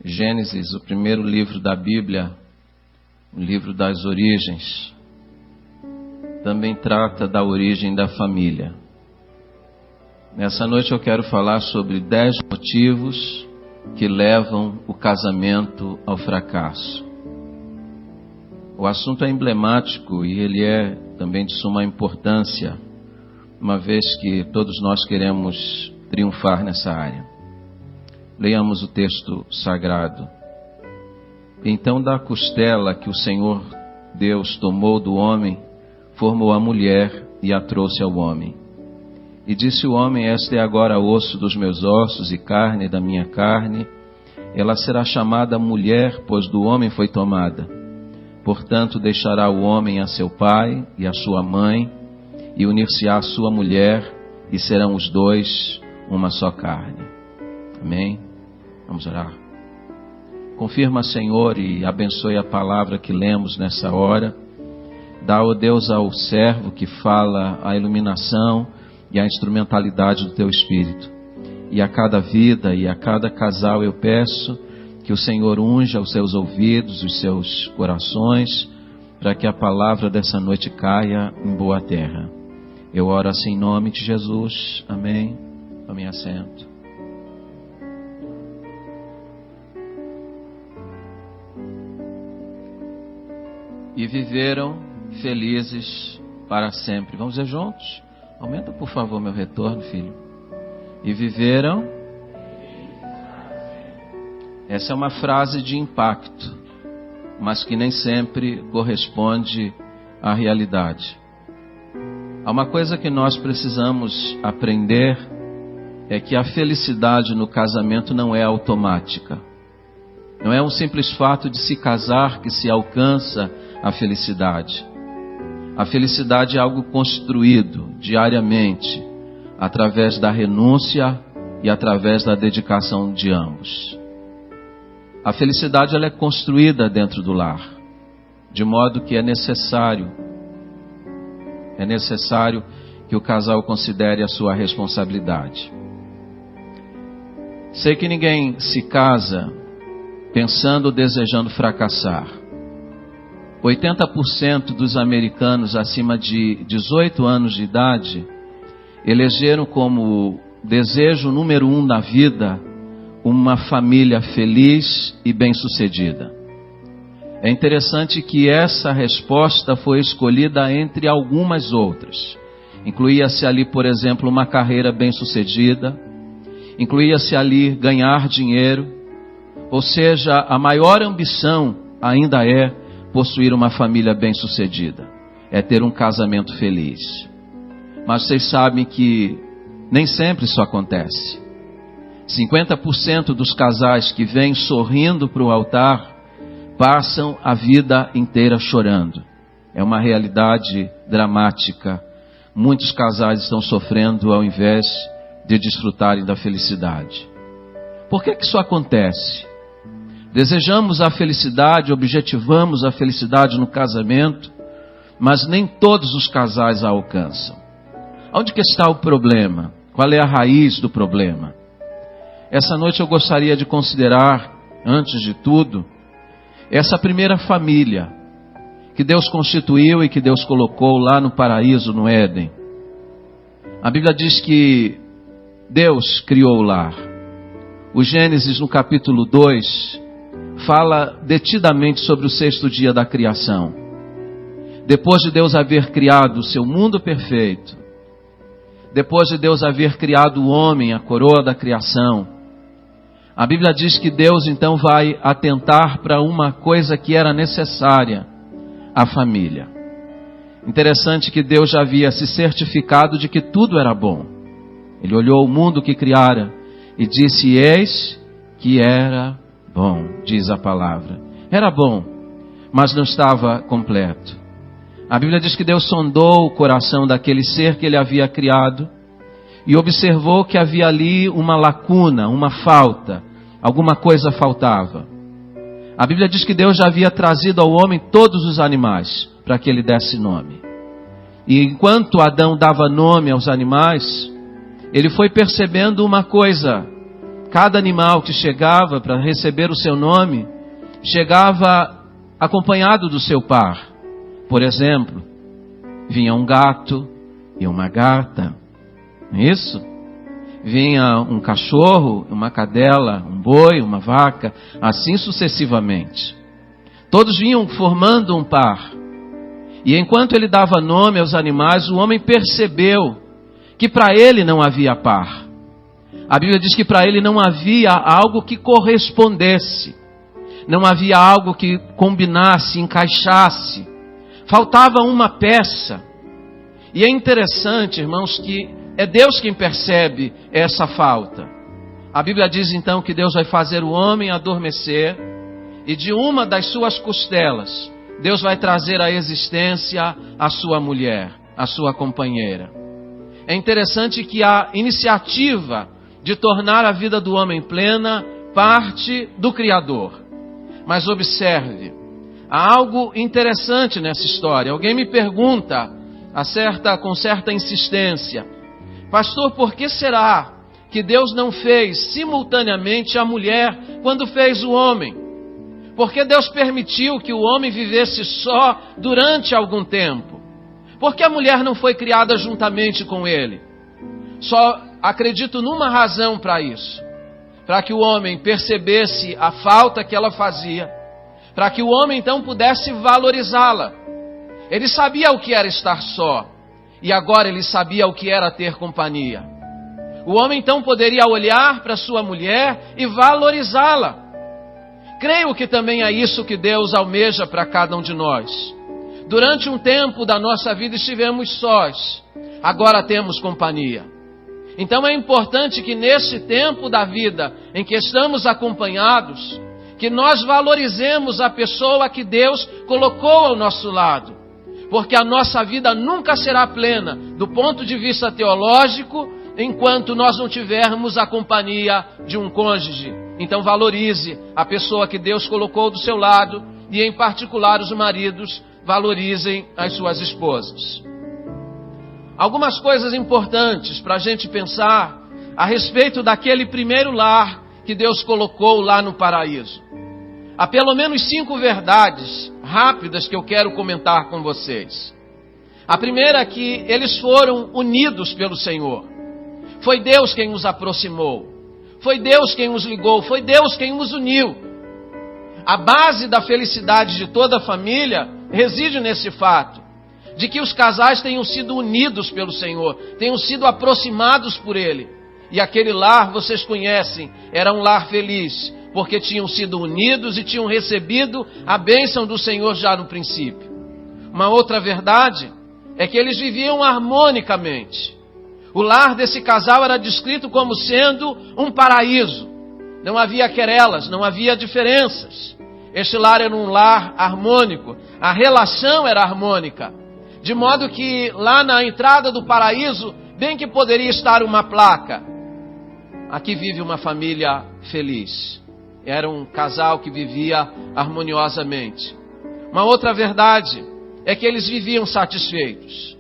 Gênesis, o primeiro livro da Bíblia, o livro das origens, também trata da origem da família. Nessa noite eu quero falar sobre 10 motivos que levam o casamento ao fracasso. O assunto é emblemático e ele é também de suma importância, uma vez que todos nós queremos triunfar nessa área. Leiamos o texto sagrado. Então, da costela que o Senhor Deus tomou do homem, formou a mulher e a trouxe ao homem. E disse o homem: esta é agora osso dos meus ossos e carne da minha carne. Ela será chamada mulher, pois do homem foi tomada. Portanto, deixará o homem a seu pai e a sua mãe, e unir-se-á a sua mulher, e serão os dois uma só carne. Amém? Vamos orar. Confirma, Senhor, e abençoe a palavra que lemos nessa hora. Dá, ó Deus, ao servo que fala a iluminação e a instrumentalidade do Teu Espírito. E a cada vida e a cada casal eu peço que o Senhor unja os seus ouvidos, os seus corações, para que a palavra dessa noite caia em boa terra. Eu oro assim em nome de Jesus. Amém. Tome assento. E viveram felizes para sempre. Vamos dizer juntos? Aumenta, por favor, meu retorno, filho. E viveram. Essa é uma frase de impacto, mas que nem sempre corresponde à realidade. Há uma coisa que nós precisamos aprender, é que a felicidade no casamento não é automática. Não é um simples fato de se casar que se alcança a felicidade. A felicidade é algo construído diariamente, através da renúncia e através da dedicação de ambos. A felicidade ela é construída dentro do lar, de modo que é necessário que o casal considere a sua responsabilidade. Sei que ninguém se casa pensando ou desejando fracassar. 80% dos americanos acima de 18 anos de idade elegeram como desejo número 1 na vida uma família feliz e bem-sucedida. É interessante que essa resposta foi escolhida entre algumas outras. Incluía-se ali, por exemplo, uma carreira bem-sucedida, incluía-se ali ganhar dinheiro, ou seja, a maior ambição ainda é possuir uma família bem-sucedida, é ter um casamento feliz. Mas vocês sabem que nem sempre isso acontece. 50% dos casais que vêm sorrindo para o altar passam a vida inteira chorando. É uma realidade dramática. Muitos casais estão sofrendo ao invés de desfrutarem da felicidade. Por que isso acontece? Desejamos a felicidade, objetivamos a felicidade no casamento, mas nem todos os casais a alcançam. Onde que está o problema? Qual é a raiz do problema? Essa noite eu gostaria de considerar, antes de tudo, essa primeira família que Deus constituiu e que Deus colocou lá no paraíso, no Éden. A Bíblia diz que Deus criou o lar. O Gênesis, no capítulo 2, fala detidamente sobre o 6º dia da criação. Depois de Deus haver criado o seu mundo perfeito, depois de Deus haver criado o homem, a coroa da criação, a Bíblia diz que Deus então vai atentar para uma coisa que era necessária, a família. Interessante que Deus já havia se certificado de que tudo era bom. Ele olhou o mundo que criara e disse: eis que era bom, diz a palavra. Era bom, mas não estava completo. A Bíblia diz que Deus sondou o coração daquele ser que ele havia criado e observou que havia ali uma lacuna, uma falta, alguma coisa faltava. A Bíblia diz que Deus já havia trazido ao homem todos os animais para que ele desse nome. E enquanto Adão dava nome aos animais, ele foi percebendo uma coisa cada animal que chegava para receber o seu nome, chegava acompanhado do seu par. Por exemplo, vinha um gato e uma gata, não é isso? Vinha um cachorro, uma cadela, um boi, uma vaca, assim sucessivamente. Todos vinham formando um par. E enquanto ele dava nome aos animais, o homem percebeu que para ele não havia par. A Bíblia diz que para ele não havia algo que correspondesse. Não havia algo que combinasse, encaixasse. Faltava uma peça. E é interessante, irmãos, que é Deus quem percebe essa falta. A Bíblia diz então que Deus vai fazer o homem adormecer e de uma das suas costelas, Deus vai trazer à existência a sua mulher, a sua companheira. É interessante que a iniciativa de tornar a vida do homem plena parte do Criador. Mas observe, há algo interessante nessa história. Alguém me pergunta, com certa insistência: pastor, por que será que Deus não fez simultaneamente a mulher quando fez o homem? Por que Deus permitiu que o homem vivesse só durante algum tempo? Por que a mulher não foi criada juntamente com ele? Só acredito numa razão para isso. Para que o homem percebesse a falta que ela fazia. Para que o homem então pudesse valorizá-la. Ele sabia o que era estar só. E agora ele sabia o que era ter companhia. O homem então poderia olhar para sua mulher e valorizá-la. Creio que também é isso que Deus almeja para cada um de nós. Durante um tempo da nossa vida estivemos sós. Agora temos companhia. Então é importante que nesse tempo da vida em que estamos acompanhados, que nós valorizemos a pessoa que Deus colocou ao nosso lado. Porque a nossa vida nunca será plena, do ponto de vista teológico, enquanto nós não tivermos a companhia de um cônjuge. Então valorize a pessoa que Deus colocou do seu lado, e em particular os maridos valorizem as suas esposas. Algumas coisas importantes para a gente pensar a respeito daquele primeiro lar que Deus colocou lá no paraíso. Há pelo menos 5 verdades rápidas que eu quero comentar com vocês. A primeira é que eles foram unidos pelo Senhor. Foi Deus quem os aproximou. Foi Deus quem os ligou. Foi Deus quem os uniu. A base da felicidade de toda a família reside nesse fato, de que os casais tenham sido unidos pelo Senhor, tenham sido aproximados por Ele. E aquele lar, vocês conhecem, era um lar feliz, porque tinham sido unidos e tinham recebido a bênção do Senhor já no princípio. Uma outra verdade é que eles viviam harmonicamente. O lar desse casal era descrito como sendo um paraíso. Não havia querelas, não havia diferenças. Este lar era um lar harmônico. A relação era harmônica. De modo que lá na entrada do paraíso, bem que poderia estar uma placa: aqui vive uma família feliz. Era um casal que vivia harmoniosamente. Uma outra verdade é que eles viviam satisfeitos.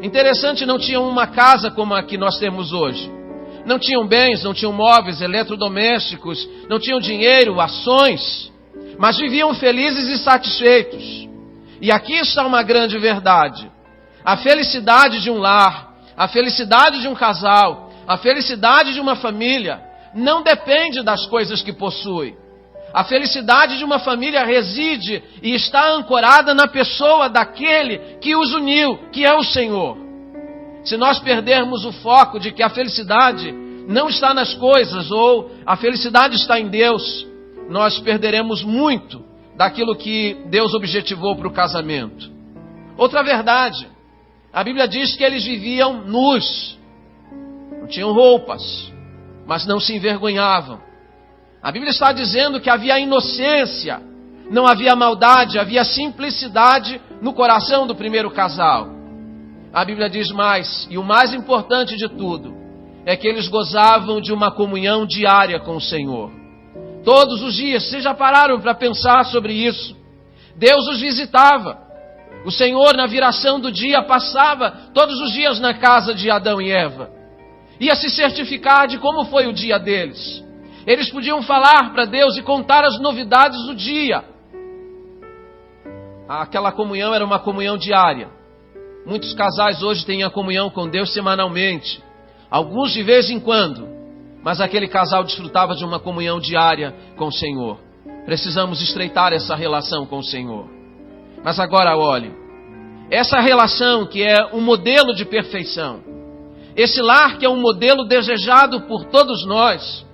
Interessante, não tinham uma casa como a que nós temos hoje. Não tinham bens, não tinham móveis, eletrodomésticos, não tinham dinheiro, ações, mas viviam felizes e satisfeitos. E aqui está uma grande verdade. A felicidade de um lar, a felicidade de um casal, a felicidade de uma família não depende das coisas que possui. A felicidade de uma família reside e está ancorada na pessoa daquele que os uniu, que é o Senhor. Se nós perdermos o foco de que a felicidade não está nas coisas ou a felicidade está em Deus, nós perderemos muito daquilo que Deus objetivou para o casamento. Outra verdade, a Bíblia diz que eles viviam nus, não tinham roupas, mas não se envergonhavam. A Bíblia está dizendo que havia inocência, não havia maldade, havia simplicidade no coração do primeiro casal. A Bíblia diz mais, e o mais importante de tudo, é que eles gozavam de uma comunhão diária com o Senhor. Todos os dias, vocês já pararam para pensar sobre isso? Deus os visitava. O Senhor, na viração do dia, passava todos os dias na casa de Adão e Eva. Ia se certificar de como foi o dia deles. Eles podiam falar para Deus e contar as novidades do dia. Aquela comunhão era uma comunhão diária. Muitos casais hoje têm a comunhão com Deus semanalmente, alguns de vez em quando, mas aquele casal desfrutava de uma comunhão diária com o Senhor. Precisamos estreitar essa relação com o Senhor. Mas agora olhe, essa relação que é um modelo de perfeição, esse lar que é um modelo desejado por todos nós,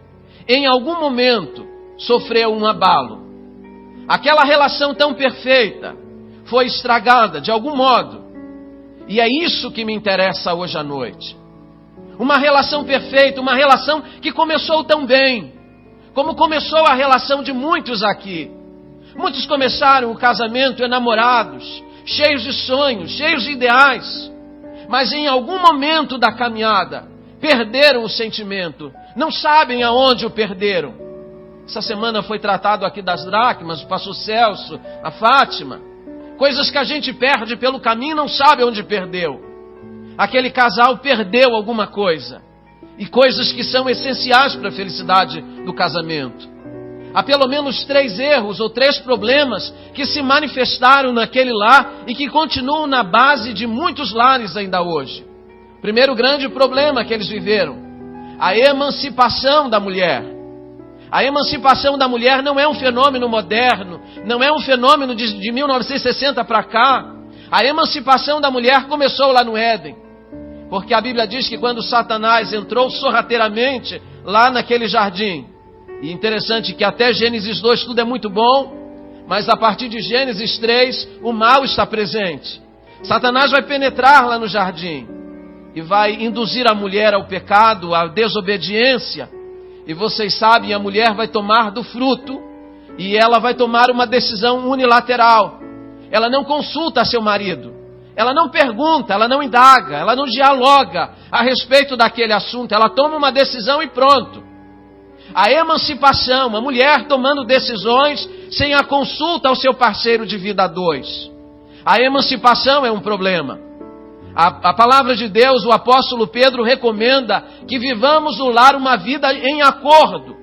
em algum momento sofreu um abalo. Aquela relação tão perfeita foi estragada de algum modo. E é isso que me interessa hoje à noite. Uma relação perfeita, uma relação que começou tão bem, como começou a relação de muitos aqui. Muitos começaram o casamento enamorados, cheios de sonhos, cheios de ideais, mas em algum momento da caminhada perderam o sentimento, não sabem aonde o perderam. Essa semana foi tratado aqui das dracmas, o pastor Celso, a Fátima, coisas que a gente perde pelo caminho e não sabe onde perdeu. Aquele casal perdeu alguma coisa, e coisas que são essenciais para a felicidade do casamento. Há pelo menos 3 erros ou 3 problemas que se manifestaram naquele lar e que continuam na base de muitos lares ainda hoje. Primeiro grande problema que eles viveram: a emancipação da mulher. A emancipação da mulher não é um fenômeno moderno, não é um fenômeno de 1960 para cá. A emancipação da mulher começou lá no Éden, porque a Bíblia diz que quando Satanás entrou sorrateiramente lá naquele jardim, e interessante que até Gênesis 2 tudo é muito bom, mas a partir de Gênesis 3 o mal está presente. Satanás vai penetrar lá no jardim e vai induzir a mulher ao pecado, à desobediência. E vocês sabem, a mulher vai tomar do fruto e ela vai tomar uma decisão unilateral. Ela não consulta seu marido, ela não pergunta, ela não indaga, ela não dialoga a respeito daquele assunto, ela toma uma decisão e pronto. A emancipação, a mulher tomando decisões sem a consulta ao seu parceiro de vida a 2. A emancipação é um problema. A palavra de Deus, o apóstolo Pedro recomenda que vivamos no lar uma vida em acordo.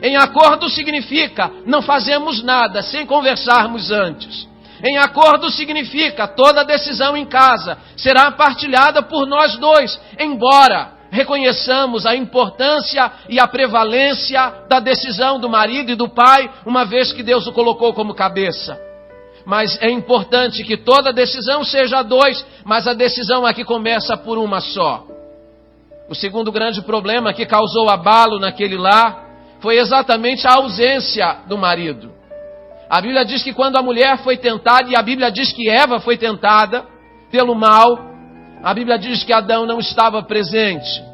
Em acordo significa não fazemos nada sem conversarmos antes. Em acordo significa toda decisão em casa será partilhada por nós 2, embora reconheçamos a importância e a prevalência da decisão do marido e do pai, uma vez que Deus o colocou como cabeça. Mas é importante que toda decisão seja a 2, mas a decisão aqui começa por uma só. O segundo grande problema que causou abalo naquele lar foi exatamente a ausência do marido. A Bíblia diz que quando a mulher foi tentada, e a Bíblia diz que Eva foi tentada pelo mal, a Bíblia diz que Adão não estava presente.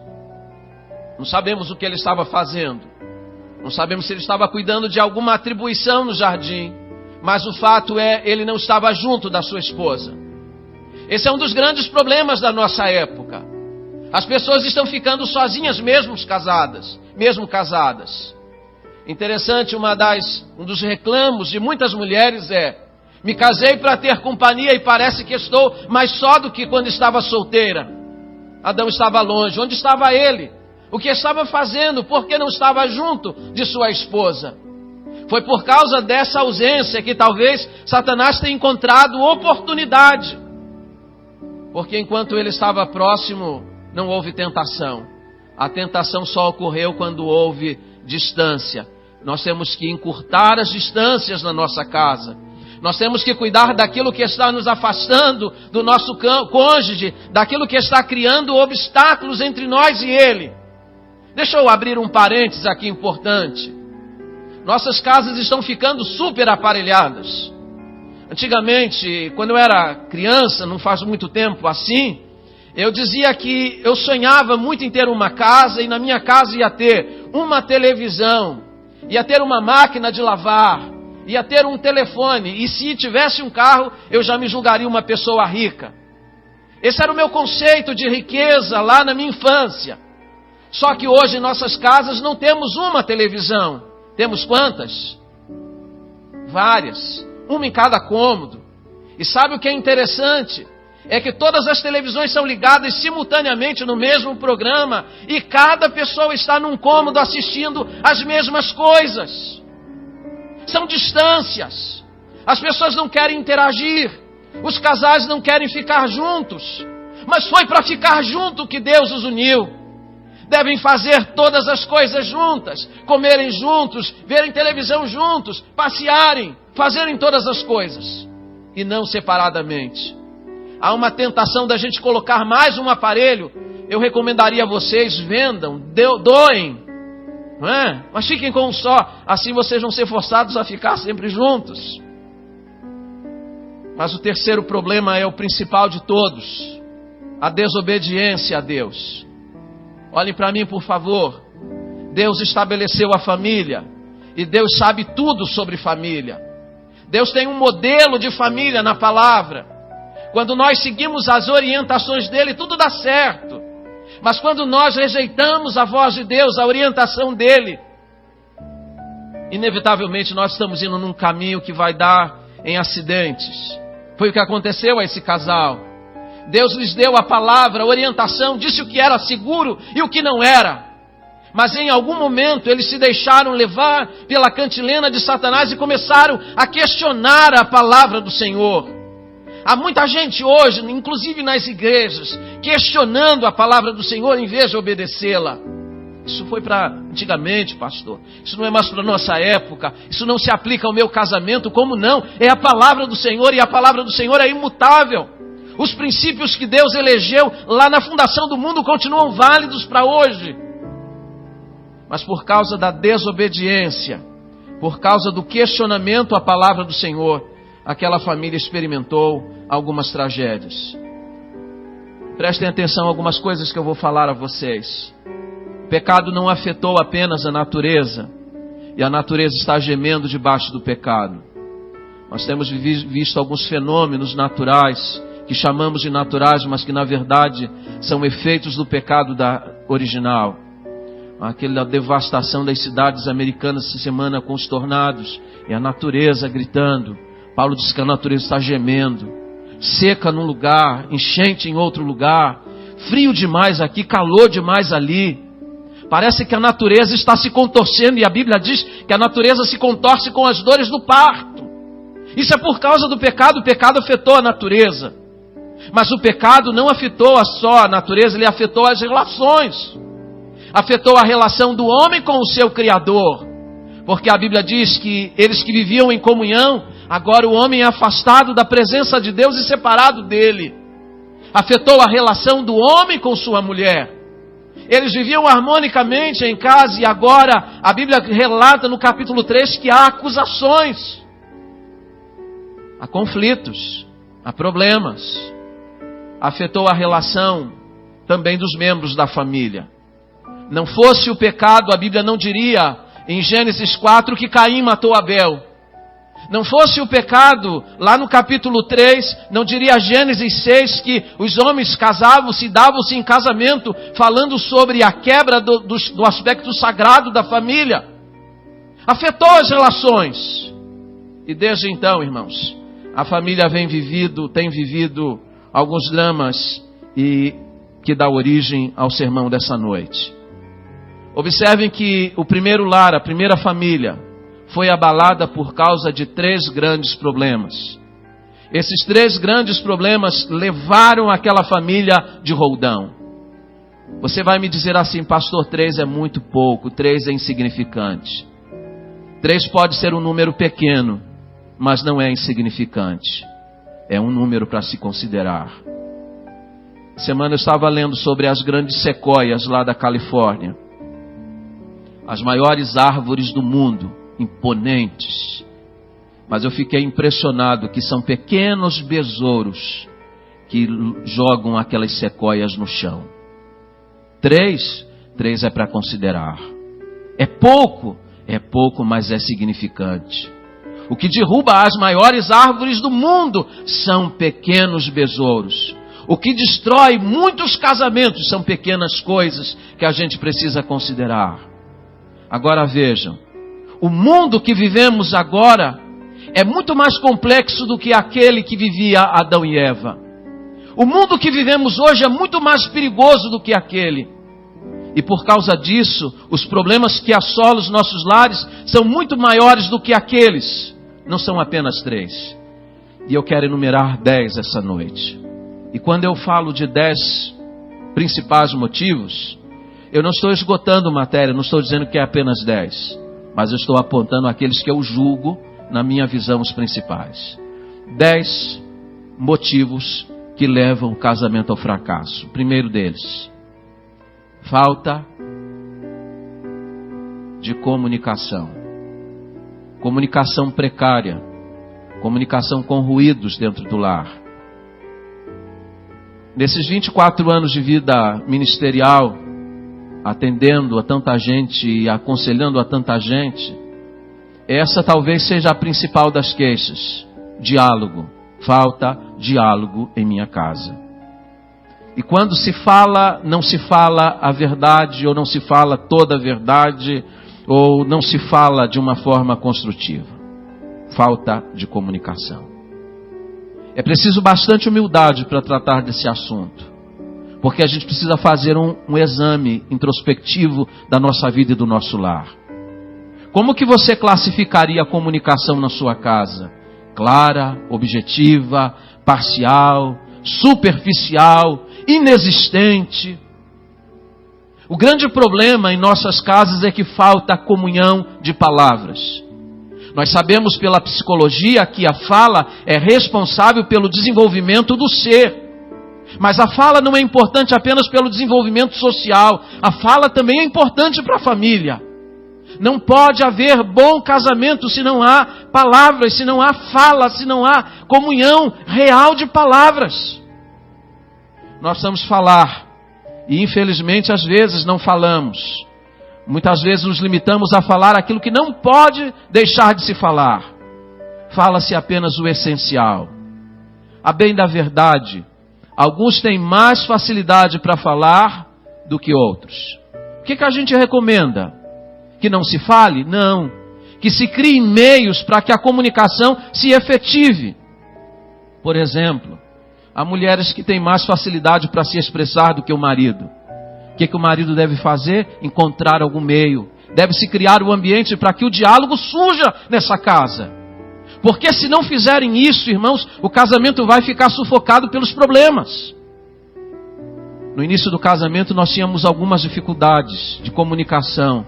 Não sabemos o que ele estava fazendo. Não sabemos se ele estava cuidando de alguma atribuição no jardim. Mas o fato é, ele não estava junto da sua esposa. Esse é um dos grandes problemas da nossa época. As pessoas estão ficando sozinhas mesmo casadas. Interessante, um dos reclamos de muitas mulheres é: me casei para ter companhia e parece que estou mais só do que quando estava solteira. Adão estava longe. Onde estava ele? O que estava fazendo? Por que não estava junto de sua esposa? Foi por causa dessa ausência que talvez Satanás tenha encontrado oportunidade. Porque enquanto ele estava próximo, não houve tentação. A tentação só ocorreu quando houve distância. Nós temos que encurtar as distâncias na nossa casa. Nós temos que cuidar daquilo que está nos afastando do nosso cônjuge, daquilo que está criando obstáculos entre nós e ele. Deixa eu abrir um parênteses aqui importante. Nossas casas estão ficando super aparelhadas. Antigamente, quando eu era criança, não faz muito tempo assim, eu dizia que eu sonhava muito em ter uma casa, e na minha casa ia ter uma televisão, ia ter uma máquina de lavar, ia ter um telefone, e se tivesse um carro, eu já me julgaria uma pessoa rica. Esse era o meu conceito de riqueza lá na minha infância. Só que hoje em nossas casas não temos uma televisão. Temos quantas? Várias. Uma em cada cômodo. E sabe o que é interessante? é que todas as televisões são ligadas simultaneamente no mesmo programa e cada pessoa está num cômodo assistindo as mesmas coisas. São distâncias. As pessoas não querem interagir. Os casais não querem ficar juntos. Mas foi para ficar junto que Deus os uniu. Devem fazer todas as coisas juntas, comerem juntos, verem televisão juntos, passearem, fazerem todas as coisas, e não separadamente. Há uma tentação da gente colocar mais um aparelho. Eu recomendaria a vocês, vendam, doem, não é? Mas fiquem com um só, assim vocês vão ser forçados a ficar sempre juntos. Mas o terceiro problema é o principal de todos: a desobediência a Deus. Olhem para mim, por favor. Deus estabeleceu a família, e Deus sabe tudo sobre família. Deus tem um modelo de família na palavra. Quando nós seguimos as orientações dele, tudo dá certo. Mas quando nós rejeitamos a voz de Deus, a orientação dele, inevitavelmente nós estamos indo num caminho que vai dar em acidentes. Foi o que aconteceu a esse casal. Deus lhes deu a palavra, a orientação, disse o que era seguro e o que não era. Mas em algum momento eles se deixaram levar pela cantilena de Satanás e começaram a questionar a palavra do Senhor. Há muita gente hoje, inclusive nas igrejas, questionando a palavra do Senhor em vez de obedecê-la. Isso foi para antigamente, pastor. Isso não é mais para nossa época. Isso não se aplica ao meu casamento. Como não? É a palavra do Senhor, e a palavra do Senhor é imutável. Os princípios que Deus elegeu lá na fundação do mundo continuam válidos para hoje. Mas por causa da desobediência, por causa do questionamento à palavra do Senhor, aquela família experimentou algumas tragédias. Prestem atenção a algumas coisas que eu vou falar a vocês. O pecado não afetou apenas a natureza, e a natureza está gemendo debaixo do pecado. Nós temos visto alguns fenômenos naturais, que chamamos de naturais, mas que na verdade são efeitos do pecado original. Aquela devastação das cidades americanas essa semana com os tornados, e a natureza gritando. Paulo diz que a natureza está gemendo. Seca num lugar, enchente em outro lugar, frio demais aqui, calor demais ali. Parece que a natureza está se contorcendo, e a Bíblia diz que a natureza se contorce com as dores do parto. Isso é por causa do pecado. O pecado afetou a natureza. Mas o pecado não afetou só a natureza, ele afetou as relações. Afetou a relação do homem com o seu Criador. Porque a Bíblia diz que eles que viviam em comunhão, agora o homem é afastado da presença de Deus e separado dele. Afetou a relação do homem com sua mulher. Eles viviam harmonicamente em casa, e agora a Bíblia relata no capítulo 3 que há acusações. Há conflitos, há problemas. Afetou a relação também dos membros da família. Não fosse o pecado, a Bíblia não diria em Gênesis 4 que Caim matou Abel. Não fosse o pecado, lá no capítulo 3, não diria Gênesis 6 que os homens casavam-se e davam-se em casamento, falando sobre a quebra do aspecto sagrado da família. Afetou as relações. E desde então, irmãos, a família tem vivido alguns dramas, e que dá origem ao sermão dessa noite. Observem que o primeiro lar, a primeira família, foi abalada por causa de 3 grandes problemas. Esses 3 grandes problemas levaram aquela família de roldão. Você vai me dizer assim: pastor, 3 é muito pouco, 3 é insignificante. 3 pode ser um número pequeno, mas não é insignificante. É um número para se considerar. Semana eu estava lendo sobre as grandes sequoias lá da Califórnia. As maiores árvores do mundo, imponentes. Mas eu fiquei impressionado que são pequenos besouros que jogam aquelas sequoias no chão. 3 é para considerar. É pouco, mas é significante. O que derruba as maiores árvores do mundo são pequenos besouros. O que destrói muitos casamentos são pequenas coisas que a gente precisa considerar. Agora vejam, o mundo que vivemos agora é muito mais complexo do que aquele que vivia Adão e Eva. O mundo que vivemos hoje é muito mais perigoso do que aquele. E por causa disso, os problemas que assolam os nossos lares são muito maiores do que aqueles. Não são apenas 3. E eu quero enumerar 10 essa noite. E quando eu falo de 10 principais motivos, eu não estou esgotando matéria, não estou dizendo que é apenas 10. Mas eu estou apontando aqueles que eu julgo, na minha visão, os principais. 10 motivos que levam o casamento ao fracasso. O primeiro deles, falta de comunicação. Comunicação precária. Comunicação com ruídos dentro do lar. Nesses 24 anos de vida ministerial, atendendo a tanta gente e aconselhando a tanta gente, essa talvez seja a principal das queixas. Diálogo. Falta diálogo em minha casa. E quando se fala, não se fala a verdade, ou não se fala toda a verdade, ou não se fala de uma forma construtiva. Falta de comunicação. É preciso bastante humildade para tratar desse assunto, porque a gente precisa fazer um exame introspectivo da nossa vida e do nosso lar. Como que você classificaria a comunicação na sua casa? Clara, objetiva, parcial, superficial, inexistente? O grande problema em nossas casas é que falta a comunhão de palavras. Nós sabemos pela psicologia que a fala é responsável pelo desenvolvimento do ser. Mas a fala não é importante apenas pelo desenvolvimento social. A fala também é importante para a família. Não pode haver bom casamento se não há palavras, se não há fala, se não há comunhão real de palavras. Nós precisamos falar. E infelizmente às vezes não falamos. Muitas vezes nos limitamos a falar aquilo que não pode deixar de se falar. Fala-se apenas o essencial. A bem da verdade, alguns têm mais facilidade para falar do que outros. O que a gente recomenda? Que não se fale? Não. Que se criem meios para que a comunicação se efetive. Por exemplo, há mulheres que têm mais facilidade para se expressar do que o marido. O que o marido deve fazer? Encontrar algum meio. Deve-se criar um ambiente para que o diálogo surja nessa casa. Porque se não fizerem isso, irmãos, o casamento vai ficar sufocado pelos problemas. No início do casamento nós tínhamos algumas dificuldades de comunicação.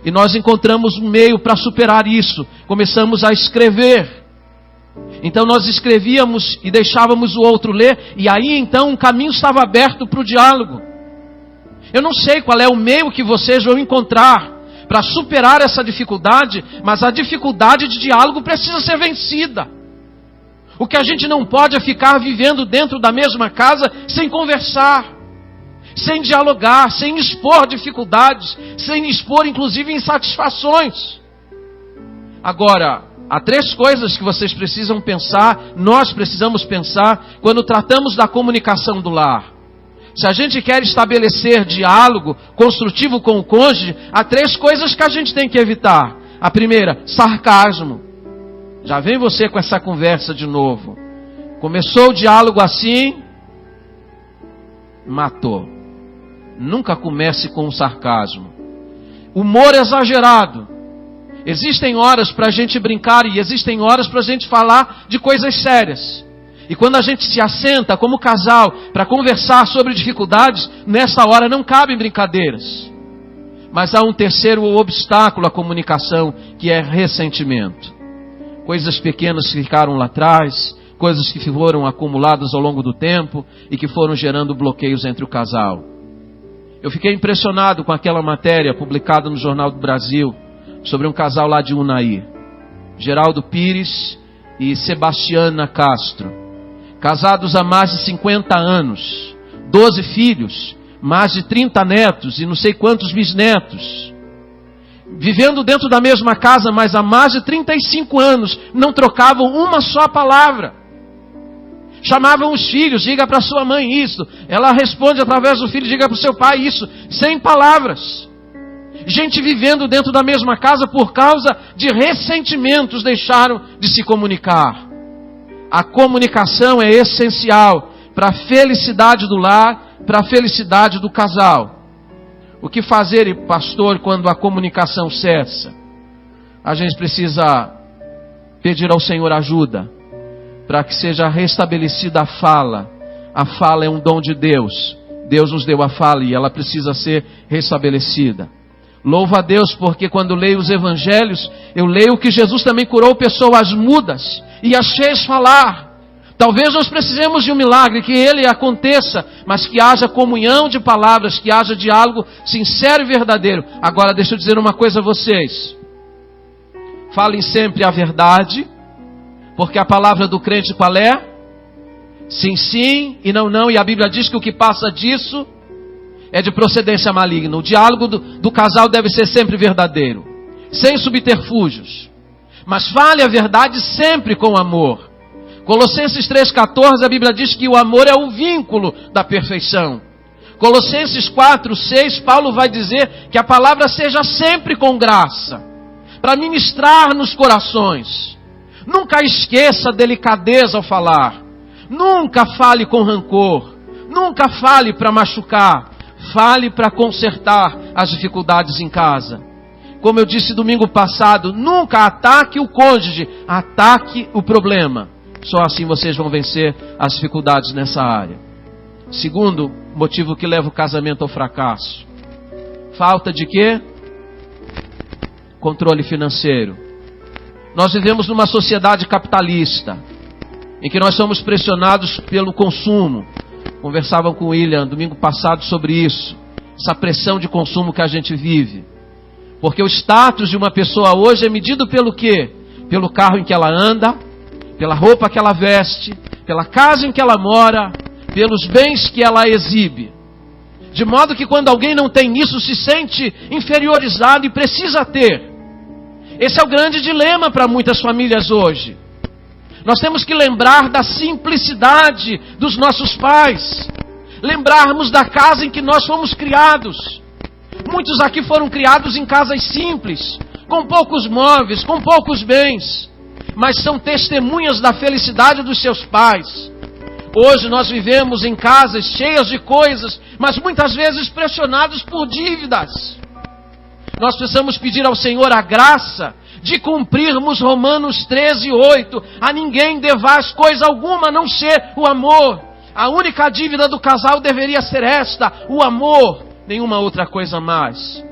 E nós encontramos um meio para superar isso. Começamos a escrever. Então nós escrevíamos e deixávamos o outro ler. E aí então um caminho estava aberto para o diálogo. Eu não sei qual é o meio que vocês vão encontrar para superar essa dificuldade, mas a dificuldade de diálogo precisa ser vencida. O que a gente não pode é ficar vivendo dentro da mesma casa sem conversar, sem dialogar, sem expor dificuldades, sem expor inclusive insatisfações. Agora, há 3 coisas que vocês precisam pensar, nós precisamos pensar quando tratamos da comunicação do lar. Se a gente quer estabelecer diálogo construtivo com o cônjuge, há 3 coisas que a gente tem que evitar. A primeira, sarcasmo. Já vem você com essa conversa de novo. Começou o diálogo assim, matou. Nunca comece com um sarcasmo. Humor exagerado. Existem horas para a gente brincar e existem horas para a gente falar de coisas sérias. E quando a gente se assenta como casal para conversar sobre dificuldades, nessa hora não cabem brincadeiras. Mas há um terceiro obstáculo à comunicação, que é ressentimento. Coisas pequenas que ficaram lá atrás, coisas que foram acumuladas ao longo do tempo e que foram gerando bloqueios entre o casal. Eu fiquei impressionado com aquela matéria publicada no Jornal do Brasil sobre um casal lá de Unai, Geraldo Pires e Sebastiana Castro. Casados há mais de 50 anos, 12 filhos, mais de 30 netos e não sei quantos bisnetos. Vivendo dentro da mesma casa, mas há mais de 35 anos, não trocavam uma só palavra. Chamavam os filhos, diga para sua mãe isso. Ela responde através do filho, diga para o seu pai isso, sem palavras. Gente vivendo dentro da mesma casa por causa de ressentimentos, deixaram de se comunicar. A comunicação é essencial para a felicidade do lar, para a felicidade do casal. O que fazer, pastor, quando a comunicação cessa? A gente precisa pedir ao Senhor ajuda para que seja restabelecida a fala. A fala é um dom de Deus. Deus nos deu a fala e ela precisa ser restabelecida. Louvo a Deus porque quando leio os evangelhos, eu leio que Jesus também curou pessoas mudas e as fez falar. Talvez nós precisemos de um milagre, que ele aconteça, mas que haja comunhão de palavras, que haja diálogo sincero e verdadeiro. Agora deixa eu dizer uma coisa a vocês. Falem sempre a verdade, porque a palavra do crente qual é? Sim, sim e não, não. E a Bíblia diz que o que passa disso é de procedência maligna. O diálogo do casal deve ser sempre verdadeiro, sem subterfúgios. Mas fale a verdade sempre com amor. Colossenses 3,14, a Bíblia diz que o amor é o vínculo da perfeição. Colossenses 4,6, Paulo vai dizer que a palavra seja sempre com graça, para ministrar nos corações. Nunca esqueça a delicadeza ao falar. Nunca fale com rancor. Nunca fale para machucar. Fale para consertar as dificuldades em casa. Como eu disse domingo passado, nunca ataque o cônjuge, ataque o problema. Só assim vocês vão vencer as dificuldades nessa área. Segundo motivo que leva o casamento ao fracasso. Falta de quê? Controle financeiro. Nós vivemos numa sociedade capitalista, em que nós somos pressionados pelo consumo. Conversava com o William domingo passado sobre isso. Essa pressão de consumo que a gente vive. Porque o status de uma pessoa hoje é medido pelo quê? Pelo carro em que ela anda, pela roupa que ela veste, pela casa em que ela mora, pelos bens que ela exibe. De modo que quando alguém não tem isso, se sente inferiorizado e precisa ter. Esse é o grande dilema para muitas famílias hoje. Nós temos que lembrar da simplicidade dos nossos pais. Lembrarmos da casa em que nós fomos criados. Muitos aqui foram criados em casas simples, com poucos móveis, com poucos bens, mas são testemunhas da felicidade dos seus pais. Hoje nós vivemos em casas cheias de coisas, mas muitas vezes pressionados por dívidas. Nós precisamos pedir ao Senhor a graça de cumprirmos Romanos 13:8. A ninguém devais coisa alguma a não ser o amor. A única dívida do casal deveria ser esta, o amor, nenhuma outra coisa mais.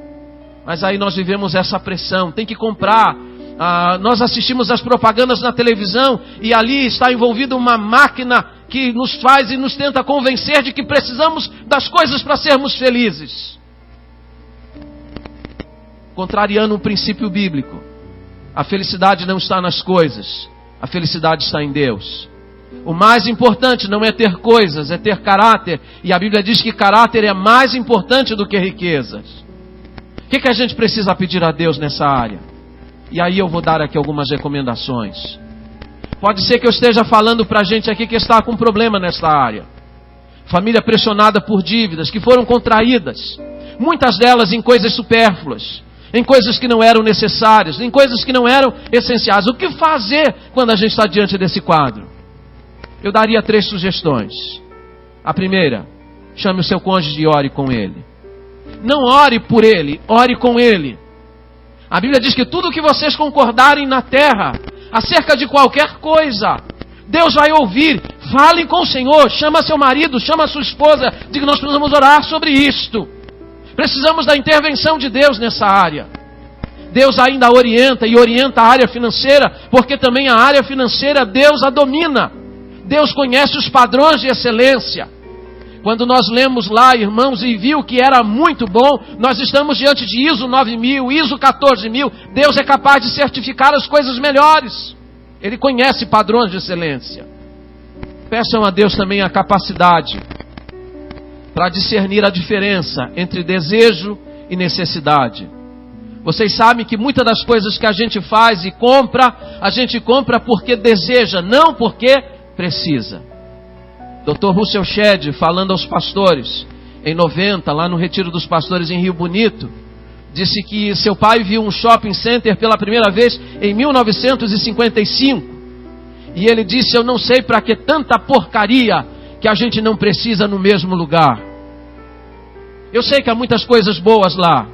Mas aí nós vivemos essa pressão, tem que comprar. Nós assistimos as propagandas na televisão e ali está envolvida uma máquina que nos faz e nos tenta convencer de que precisamos das coisas para sermos felizes. Contrariando um princípio bíblico. A felicidade não está nas coisas, a felicidade está em Deus. O mais importante não é ter coisas, é ter caráter. E a Bíblia diz que caráter é mais importante do que riquezas. O que a gente precisa pedir a Deus nessa área? E aí eu vou dar aqui algumas recomendações. Pode ser que eu esteja falando para a gente aqui que está com problema nessa área. Família pressionada por dívidas que foram contraídas. Muitas delas em coisas supérfluas, em coisas que não eram necessárias, em coisas que não eram essenciais. O que fazer quando a gente está diante desse quadro? Eu daria 3 sugestões. A primeira, chame o seu cônjuge e ore com ele. Não ore por ele, ore com ele. A Bíblia diz que tudo que vocês concordarem na terra, acerca de qualquer coisa, Deus vai ouvir. Falem com o Senhor, chama seu marido, chama sua esposa, diga que nós precisamos orar sobre isto. Precisamos da intervenção de Deus nessa área. Deus ainda orienta e orienta a área financeira, porque também a área financeira Deus a domina. Deus conhece os padrões de excelência. Quando nós lemos lá, irmãos, e viu que era muito bom, nós estamos diante de ISO 9000, ISO 14000. Deus é capaz de certificar as coisas melhores. Ele conhece padrões de excelência. Peçam a Deus também a capacidade para discernir a diferença entre desejo e necessidade. Vocês sabem que muitas das coisas que a gente faz e compra, a gente compra porque deseja, não porque precisa. Dr. Russell Shedd, falando aos pastores, em 90, lá no Retiro dos Pastores em Rio Bonito, disse que seu pai viu um shopping center pela primeira vez em 1955. E ele disse, eu não sei para que tanta porcaria. que a gente não precisa no mesmo lugar. Eu sei que há muitas coisas boas lá,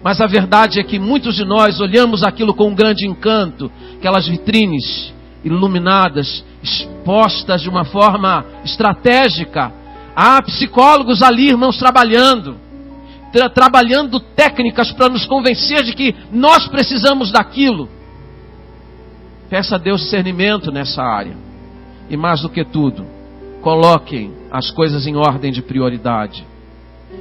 mas a verdade é que muitos de nós olhamos aquilo com um grande encanto, aquelas vitrines iluminadas, expostas de uma forma estratégica. Há psicólogos ali, irmãos, trabalhando técnicas para nos convencer de que nós precisamos daquilo. Peça a Deus discernimento nessa área. E mais do que tudo, coloquem as coisas em ordem de prioridade.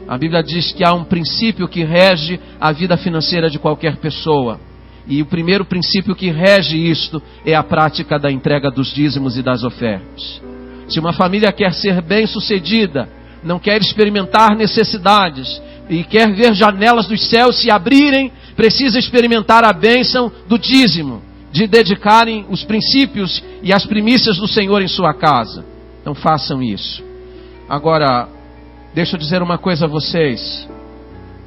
A Bíblia diz que há um princípio que rege a vida financeira de qualquer pessoa. E o primeiro princípio que rege isto é a prática da entrega dos dízimos e das ofertas. Se uma família quer ser bem-sucedida, não quer experimentar necessidades e quer ver janelas dos céus se abrirem, precisa experimentar a bênção do dízimo, de dedicarem os princípios e as primícias do Senhor em sua casa. Então façam isso. Agora, deixa eu dizer uma coisa a vocês.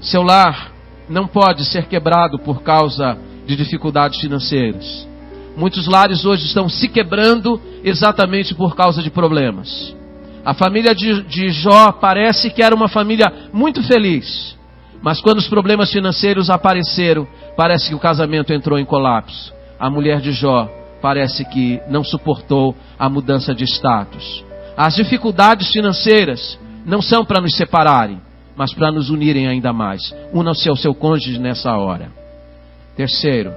Seu lar não pode ser quebrado por causa de dificuldades financeiras. Muitos lares hoje estão se quebrando exatamente por causa de problemas. A família de Jó parece que era uma família muito feliz, mas quando os problemas financeiros apareceram, parece que o casamento entrou em colapso. A mulher de Jó parece que não suportou a mudança de status. As dificuldades financeiras não são para nos separarem, mas para nos unirem ainda mais. Una-se ao seu cônjuge nessa hora. Terceiro,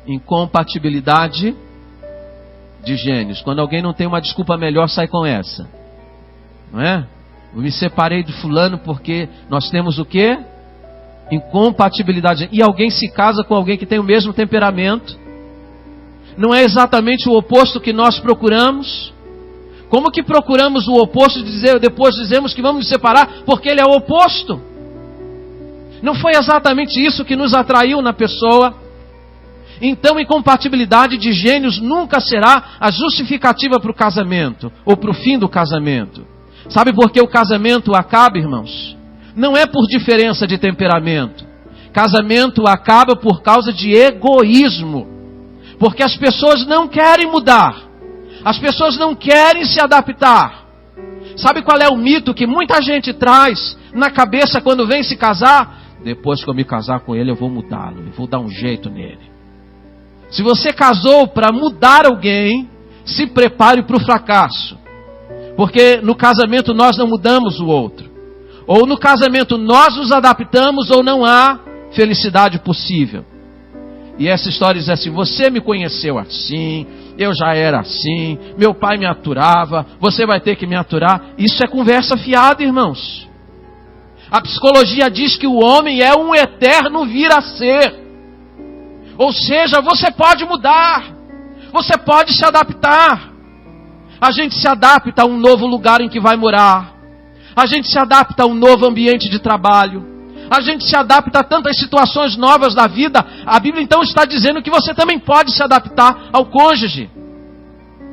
incompatibilidade de gênios. Quando alguém não tem uma desculpa melhor, sai com essa. Não é? Eu me separei de fulano porque nós temos o quê? Incompatibilidade. E alguém se casa com alguém que tem o mesmo temperamento. Não é exatamente o oposto que nós procuramos. Como que procuramos o oposto e depois dizemos que vamos nos separar porque ele é o oposto? Não foi exatamente isso que nos atraiu na pessoa. Então, incompatibilidade de gênios nunca será a justificativa para o casamento, ou para o fim do casamento. Sabe por que o casamento acaba, irmãos? Não é por diferença de temperamento. Casamento acaba por causa de egoísmo. Porque as pessoas não querem mudar. As pessoas não querem se adaptar. Sabe qual é o mito que muita gente traz na cabeça quando vem se casar? Depois que eu me casar com ele, eu vou mudá-lo, eu vou dar um jeito nele. Se você casou para mudar alguém, se prepare para o fracasso. Porque no casamento nós não mudamos o outro. Ou no casamento nós nos adaptamos ou não há felicidade possível. E essa história diz assim: você me conheceu assim, eu já era assim, meu pai me aturava, você vai ter que me aturar. Isso é conversa fiada, irmãos. A psicologia diz que o homem é um eterno vir a ser. Ou seja, você pode mudar, você pode se adaptar. A gente se adapta a um novo lugar em que vai morar. A gente se adapta a um novo ambiente de trabalho. A gente se adapta a tantas situações novas da vida. A Bíblia então está dizendo que você também pode se adaptar ao cônjuge.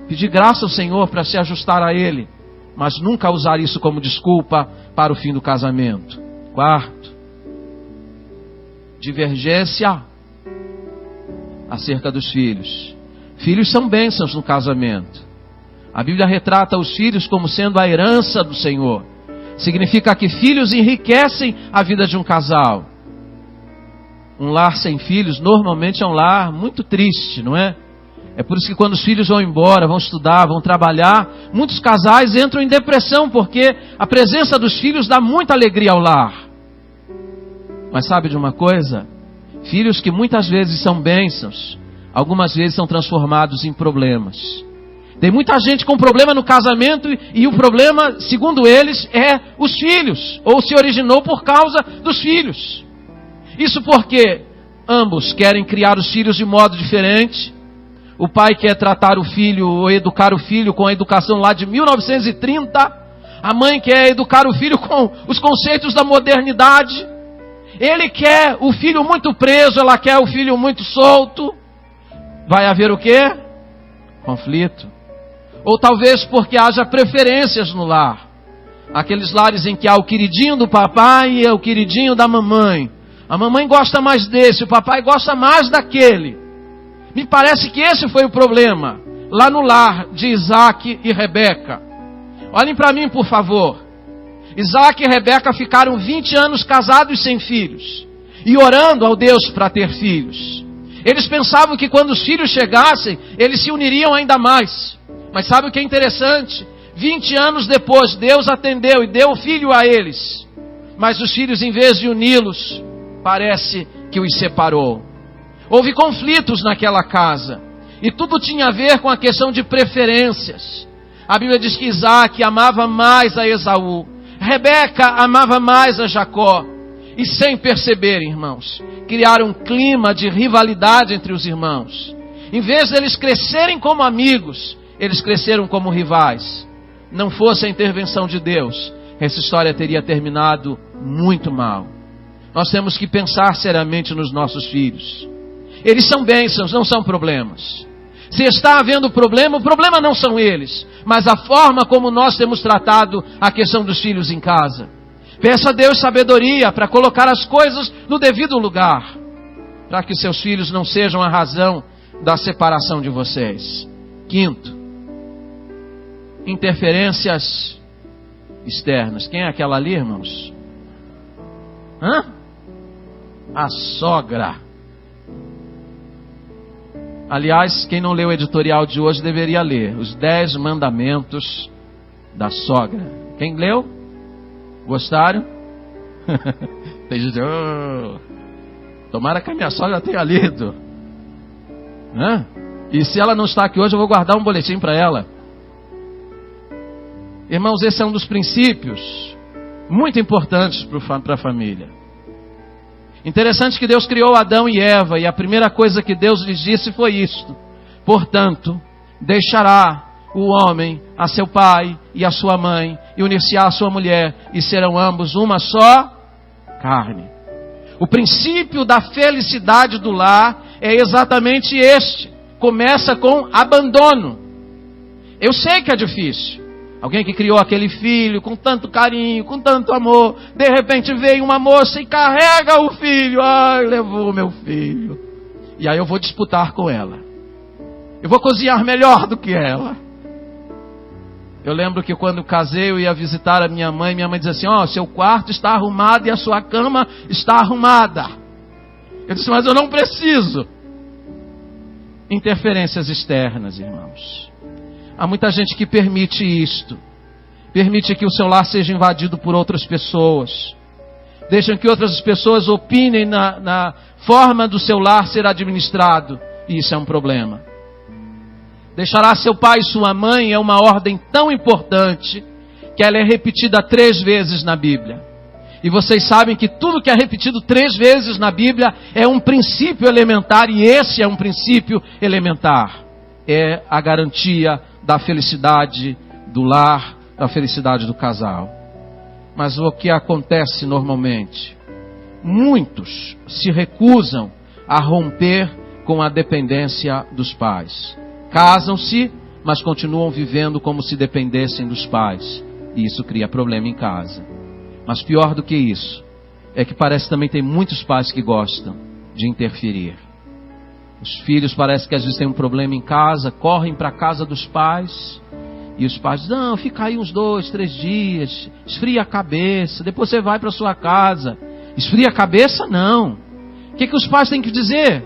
Pedir graça ao Senhor para se ajustar a Ele, mas nunca usar isso como desculpa para o fim do casamento. Quarto, divergência acerca dos filhos. Filhos são bênçãos no casamento. A Bíblia retrata os filhos como sendo a herança do Senhor. Significa que filhos enriquecem a vida de um casal. Um lar sem filhos normalmente é um lar muito triste, não é? É por isso que quando os filhos vão embora, vão estudar, vão trabalhar, muitos casais entram em depressão, porque a presença dos filhos dá muita alegria ao lar. Mas sabe de uma coisa? Filhos que muitas vezes são bênçãos, algumas vezes são transformados em problemas. Tem muita gente com problema no casamento e o problema, segundo eles, é os filhos, ou se originou por causa dos filhos. Isso porque ambos querem criar os filhos de modo diferente. O pai quer tratar o filho ou educar o filho com a educação lá de 1930. A mãe quer educar o filho com os conceitos da modernidade. Ele quer o filho muito preso, ela quer o filho muito solto. Vai haver o quê? Conflito. Ou talvez porque haja preferências no lar. Aqueles lares em que há o queridinho do papai e o queridinho da mamãe. A mamãe gosta mais desse, o papai gosta mais daquele. Me parece que esse foi o problema. lá no lar de Isaac e Rebeca. Olhem para mim, por favor. Isaac e Rebeca ficaram 20 anos casados sem filhos e orando ao Deus para ter filhos. Eles pensavam que quando os filhos chegassem, eles se uniriam ainda mais. Mas sabe o que é interessante? 20 anos depois, Deus atendeu e deu o filho a eles. Mas os filhos, em vez de uni-los, parece que os separou. Houve conflitos naquela casa. E tudo tinha a ver com a questão de preferências. A Bíblia diz que Isaac amava mais a Esaú. Rebeca amava mais a Jacó. E sem perceber, irmãos, criaram um clima de rivalidade entre os irmãos. Em vez de eles crescerem como amigos, eles cresceram como rivais. Não fosse a intervenção de Deus, essa história teria terminado muito mal. Nós temos que pensar seriamente nos nossos filhos. Eles são bênçãos, não são problemas. Se está havendo problema, o problema não são eles, mas a forma como nós temos tratado a questão dos filhos em casa. Peça a Deus sabedoria para colocar as coisas no devido lugar, para que seus filhos não sejam a razão da separação de vocês. Quinto, interferências externas. Quem é aquela ali, irmãos? A sogra. Aliás, quem não leu o editorial de hoje deveria ler os 10 mandamentos da sogra. Quem leu? Gostaram? Tem gente, tomara que a minha sogra tenha lido. E se ela não está aqui hoje, eu vou guardar um boletim para ela. Irmãos, esse é um dos princípios muito importantes para a família. Interessante que Deus criou Adão e Eva, e a primeira coisa que Deus lhes disse foi isto: portanto, deixará o homem a seu pai e a sua mãe, e unir-se-á a sua mulher, e serão ambos uma só carne. O princípio da felicidade do lar é exatamente este. Começa com abandono. Eu sei que é difícil. Alguém que criou aquele filho com tanto carinho, com tanto amor, de repente veio uma moça e carrega o filho. Ai, levou meu filho. E aí eu vou disputar com ela. Eu vou cozinhar melhor do que ela. Eu lembro que quando casei eu ia visitar a minha mãe dizia assim: seu quarto está arrumado e a sua cama está arrumada. Eu disse: mas eu não preciso. Interferências externas, irmãos. Há muita gente que permite isto. Permite que o seu lar seja invadido por outras pessoas. Deixam que outras pessoas opinem na forma do seu lar ser administrado. E isso é um problema. Deixará seu pai e sua mãe é uma ordem tão importante que ela é repetida 3 vezes na Bíblia. E vocês sabem que tudo que é repetido 3 vezes na Bíblia é um princípio elementar. E esse é um princípio elementar. É a garantia da felicidade do lar, da felicidade do casal. Mas o que acontece normalmente? Muitos se recusam a romper com a dependência dos pais. Casam-se, mas continuam vivendo como se dependessem dos pais. E isso cria problema em casa. Mas pior do que isso, é que parece que também tem muitos pais que gostam de interferir. Os filhos parece que às vezes têm um problema em casa, correm para a casa dos pais, e os pais dizem: não, fica aí uns 2, 3 dias, esfria a cabeça, depois você vai para sua casa. Esfria a cabeça? Não. O que os pais têm que dizer?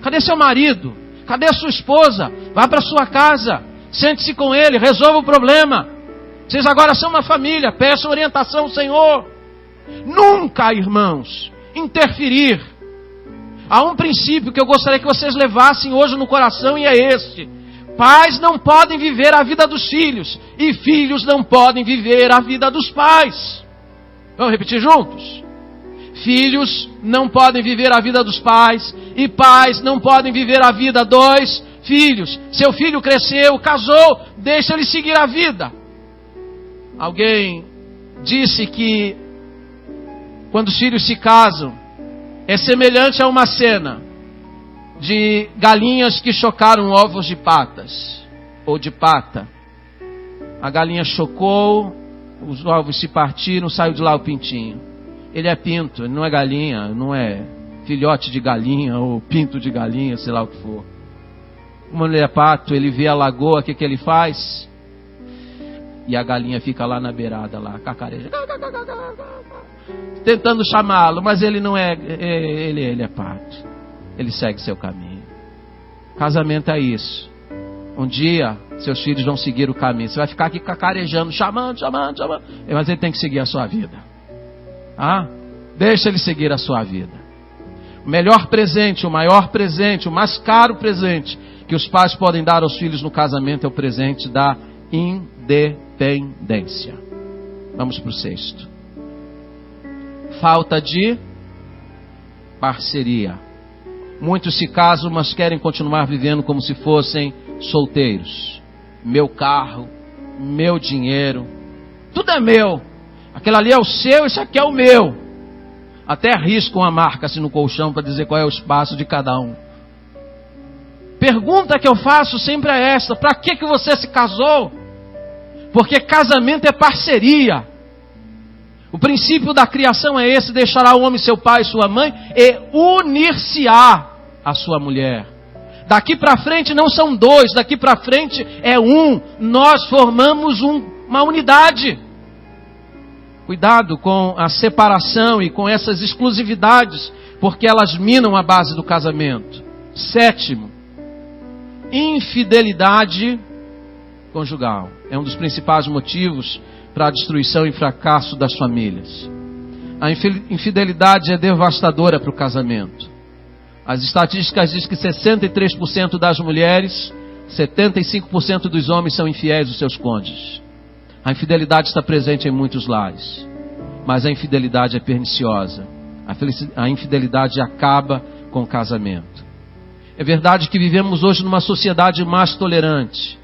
Cadê seu marido? Cadê a sua esposa? Vá para sua casa, sente-se com ele, resolva o problema. Vocês agora são uma família, peçam orientação ao Senhor. Nunca, irmãos, interferir. Há um princípio que eu gostaria que vocês levassem hoje no coração, e é este: pais não podem viver a vida dos filhos, e filhos não podem viver a vida dos pais. Vamos repetir juntos? Filhos não podem viver a vida dos pais, e pais não podem viver a vida dos filhos. Seu filho cresceu, casou, deixa ele seguir a vida. Alguém disse que quando os filhos se casam, é semelhante a uma cena de galinhas que chocaram ovos de patas, ou de pata. A galinha chocou, os ovos se partiram, saiu de lá o pintinho. Ele é pinto, ele não é galinha, não é filhote de galinha ou pinto de galinha, sei lá o que for. Como ele é pato, ele vê a lagoa, o que ele faz? E a galinha fica lá na beirada, lá, cacareja, tentando chamá-lo, mas ele não é, ele é pato. Ele segue seu caminho. Casamento é isso. Um dia, seus filhos vão seguir o caminho. Você vai ficar aqui cacarejando, chamando. Mas ele tem que seguir a sua vida. Deixa ele seguir a sua vida. O melhor presente, o maior presente, o mais caro presente que os pais podem dar aos filhos no casamento é o presente da independência. Vamos para o 6º. Falta de parceria. Muitos se casam, mas querem continuar vivendo como se fossem solteiros. Meu carro, meu dinheiro, tudo é meu. Aquele ali é o seu, esse aqui é o meu. Até arriscam a marca assim no colchão para dizer qual é o espaço de cada um. Pergunta que eu faço sempre é esta: para que você se casou? Porque casamento é parceria. O princípio da criação é esse: deixará o homem seu pai e sua mãe e unir-se-á a sua mulher. Daqui para frente não são dois, daqui para frente é um. Nós formamos uma unidade. Cuidado com a separação e com essas exclusividades, porque elas minam a base do casamento. 7º, infidelidade conjugal. É um dos principais motivos para a destruição e fracasso das famílias. A infidelidade é devastadora para o casamento. As estatísticas dizem que 63% das mulheres, 75% dos homens são infiéis aos seus cônjuges. A infidelidade está presente em muitos lares, mas a infidelidade é perniciosa. A infidelidade acaba com o casamento. É verdade que vivemos hoje numa sociedade mais tolerante.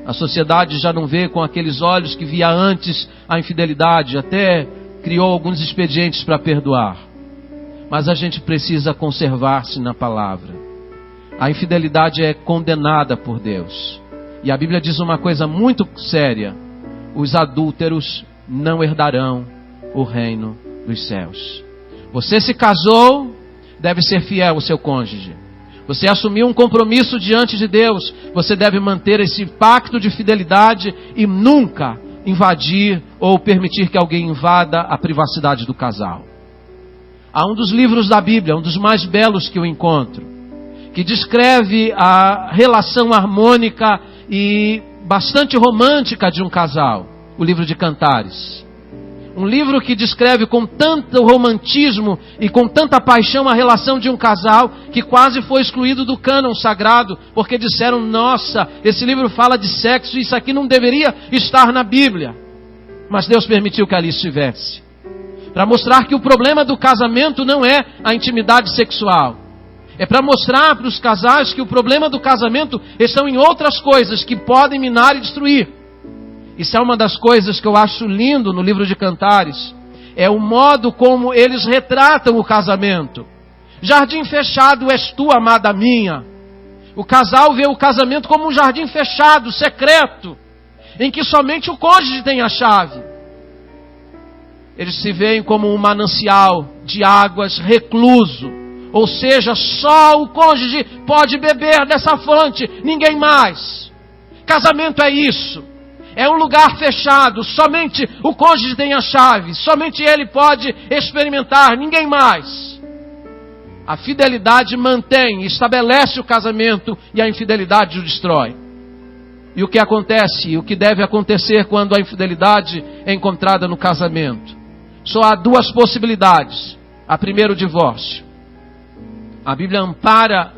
A sociedade já não vê com aqueles olhos que via antes a infidelidade, até criou alguns expedientes para perdoar. Mas a gente precisa conservar-se na palavra. A infidelidade é condenada por Deus. E a Bíblia diz uma coisa muito séria: os adúlteros não herdarão o reino dos céus. Você se casou, deve ser fiel ao seu cônjuge. Você assumiu um compromisso diante de Deus, você deve manter esse pacto de fidelidade e nunca invadir ou permitir que alguém invada a privacidade do casal. Há um dos livros da Bíblia, um dos mais belos que eu encontro, que descreve a relação harmônica e bastante romântica de um casal, o livro de Cantares. Um livro que descreve com tanto romantismo e com tanta paixão a relação de um casal que quase foi excluído do cânon sagrado, porque disseram: nossa, esse livro fala de sexo e isso aqui não deveria estar na Bíblia. Mas Deus permitiu que ali estivesse, para mostrar que o problema do casamento não é a intimidade sexual. É para mostrar para os casais que o problema do casamento estão em outras coisas que podem minar e destruir. Isso é uma das coisas que eu acho lindo no livro de Cantares. É o modo como eles retratam o casamento. Jardim fechado és tu, amada minha. O casal vê o casamento como um jardim fechado, secreto, em que somente o cônjuge tem a chave. Eles se veem como um manancial de águas recluso. Ou seja, só o cônjuge pode beber dessa fonte, ninguém mais. Casamento é isso. É um lugar fechado, somente o cônjuge tem a chave, somente ele pode experimentar, ninguém mais. A fidelidade mantém, estabelece o casamento e a infidelidade o destrói. E o que acontece, o que deve acontecer quando a infidelidade é encontrada no casamento? Só há duas possibilidades. A primeira, o divórcio. A Bíblia ampara